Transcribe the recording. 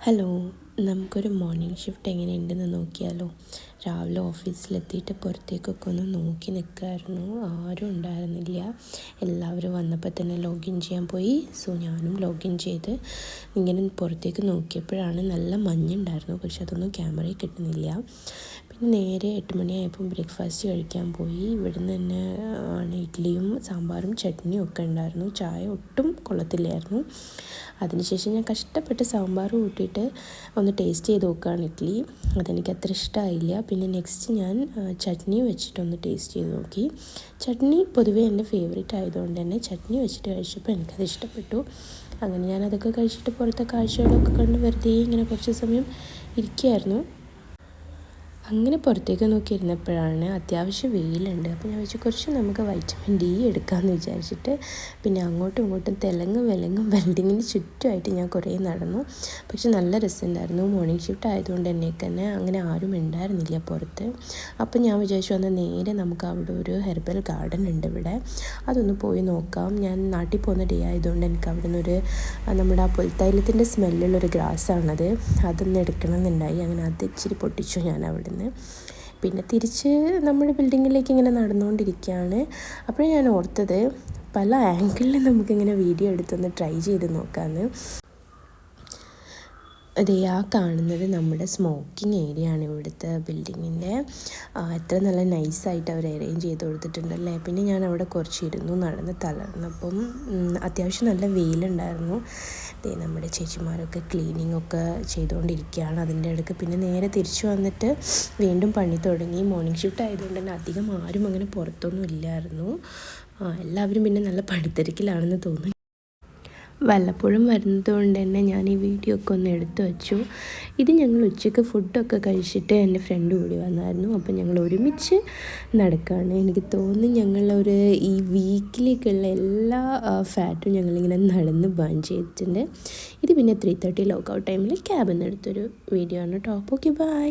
Hello, നമുക്കൊരു morning shift എങ്ങനെയുണ്ടെന്ന് നോക്കിയാലോ. രാവിലെ ഓഫീസിലെത്തിയിട്ട് പുറത്തേക്കൊക്കെ ഒന്ന് നോക്കി നിൽക്കുമായിരുന്നു. ആരും ഉണ്ടായിരുന്നില്ല. എല്ലാവരും വന്നപ്പോൾ തന്നെ ലോഗിൻ ചെയ്യാൻ പോയി. സോ ഞാനും ലോഗിൻ ചെയ്ത് ഇങ്ങനെ പുറത്തേക്ക് നോക്കിയപ്പോഴാണ് നല്ല മഞ്ഞുണ്ടായിരുന്നു. പക്ഷെ അതൊന്നും ക്യാമറയിൽ കിട്ടുന്നില്ല. പിന്നെ നേരെ 8 മണിയായപ്പോൾ ബ്രേക്ക്ഫാസ്റ്റ് കഴിക്കാൻ പോയി. ഇവിടുന്ന് തന്നെ ആണ് ഇഡ്ഡലിയും സാമ്പാറും ചട്നിയും ഒക്കെ ഉണ്ടായിരുന്നു. ചായ ഒട്ടും കൊള്ളത്തില്ലായിരുന്നു. അതിനുശേഷം ഞാൻ കഷ്ടപ്പെട്ട് സാമ്പാർ കൂട്ടിയിട്ട് ഒന്ന് ടേസ്റ്റ് ചെയ്ത് നോക്കുകയാണ് ഇഡ്ഡലി. അതെനിക്ക് അത്ര ഇഷ്ടമായില്ല. പിന്നെ നെക്സ്റ്റ് ഞാൻ ചട്നി വെച്ചിട്ടൊന്ന് ടേസ്റ്റ് ചെയ്ത് നോക്കി. ചട്നി പൊതുവേ എൻ്റെ ഫേവറേറ്റ് ആയതുകൊണ്ട് തന്നെ ചട്നി വെച്ചിട്ട് കഴിച്ചപ്പോൾ എനിക്കത് ഇഷ്ടപ്പെട്ടു. അങ്ങനെ ഞാനതൊക്കെ കഴിച്ചിട്ട് പുറത്തെ കാഴ്ചകളൊക്കെ കണ്ട് വെറുതെ ഇങ്ങനെ കുറച്ച് സമയം ഇരിക്കുകയായിരുന്നു. അങ്ങനെ പുറത്തേക്ക് നോക്കിയിരുന്നപ്പോഴാണ് അത്യാവശ്യം വെയിലുണ്ട്. അപ്പോൾ ഞാൻ വെച്ച് കുറച്ച് നമുക്ക് വൈറ്റമിൻ ഡി എടുക്കാമെന്ന് വിചാരിച്ചിട്ട് പിന്നെ അങ്ങോട്ടും ഇങ്ങോട്ടും തെലുങ്കും വെലങ്കും ബിൽഡിങ്ങിന് ചുറ്റുമായിട്ട് ഞാൻ കുറേ നടന്നു. പക്ഷെ നല്ല രസമുണ്ടായിരുന്നു. മോർണിംഗ് ഷിഫ്റ്റ് ആയതുകൊണ്ട് തന്നെ അങ്ങനെ ആരും ഉണ്ടായിരുന്നില്ല പുറത്ത്. അപ്പോൾ ഞാൻ വിചാരിച്ചു വന്നാൽ നേരെ നമുക്ക് അവിടെ ഒരു ഹെർബൽ ഗാർഡൻ ഉണ്ട് ഇവിടെ, അതൊന്ന് പോയി നോക്കാം. ഞാൻ നാട്ടിൽ പോകുന്ന ഡേ ആയതുകൊണ്ട് എനിക്ക് അവിടെ നിന്നൊരു നമ്മുടെ ആ പുൽത്തൈലത്തിൻ്റെ സ്മെല്ലുള്ളൊരു ഗ്രാസാണത്, അതൊന്ന് എടുക്കണം എന്നുണ്ടായി. അങ്ങനെ അത് ഇച്ചിരി പൊട്ടിച്ചു ഞാൻ അവിടെ നിന്ന്. പിന്നെ തിരിച്ച് നമ്മുടെ ബിൽഡിങ്ങിലേക്ക് ഇങ്ങനെ നടന്നുകൊണ്ടിരിക്കുകയാണ്. അപ്പോൾ ഞാൻ ഓർത്തത് പല ആംഗിളിൽ നമുക്കിങ്ങനെ വീഡിയോ എടുത്തൊന്ന് ട്രൈ ചെയ്ത് നോക്കാമെന്ന്. അതേ ആ കാണുന്നത് നമ്മുടെ സ്മോക്കിംഗ് ഏരിയ ആണ് ഇവിടുത്തെ ബിൽഡിങ്ങിൻ്റെ. എത്ര നല്ല നൈസായിട്ട് അവർ അറേഞ്ച് ചെയ്ത് കൊടുത്തിട്ടുണ്ടല്ലേ. പിന്നെ ഞാൻ അവിടെ കുറച്ചിരുന്നു, നടന്ന് തളർന്നപ്പം അത്യാവശ്യം നല്ല വെയിലുണ്ടായിരുന്നു. നമ്മുടെ ചേച്ചിമാരൊക്കെ ക്ലീനിങ് ഒക്കെ ചെയ്തുകൊണ്ടിരിക്കുകയാണ് അതിൻ്റെ ഇടയ്ക്ക്. പിന്നെ നേരെ തിരിച്ചു വന്നിട്ട് വീണ്ടും പണി തുടങ്ങി. മോർണിംഗ് ഷിഫ്റ്റ് ആയതുകൊണ്ട് തന്നെ അധികം ആരും അങ്ങനെ പുറത്തൊന്നും ഇല്ലായിരുന്നു. എല്ലാവരും പിന്നെ നല്ല പണിത്തിരക്കിലാണെന്ന് തോന്നുന്നു. വല്ലപ്പോഴും വരുന്നത് കൊണ്ട് തന്നെ ഞാൻ ഈ വീഡിയോ ഒക്കെ ഒന്ന് എടുത്തു വെച്ചു. ഇത് ഞങ്ങൾ ഉച്ചയ്ക്ക് ഫുഡൊക്കെ കഴിച്ചിട്ട് എൻ്റെ ഫ്രണ്ട് കൂടി വന്നായിരുന്നു. അപ്പോൾ ഞങ്ങൾ ഒരുമിച്ച് നടക്കുകയാണ്. എനിക്ക് തോന്നുന്നു ഞങ്ങളൊരു ഈ വീക്കിലേക്കുള്ള എല്ലാ ഫാറ്റും ഞങ്ങളിങ്ങനെ നടന്ന് ബേൺ ചെയ്തിട്ടുണ്ട്. ഇത് പിന്നെ 3:30 ലോക്കൗട്ട് ടൈമിൽ ക്യാബിൽ നിന്ന് എടുത്തൊരു വീഡിയോ ആണ് കേട്ടോ. Okay, by.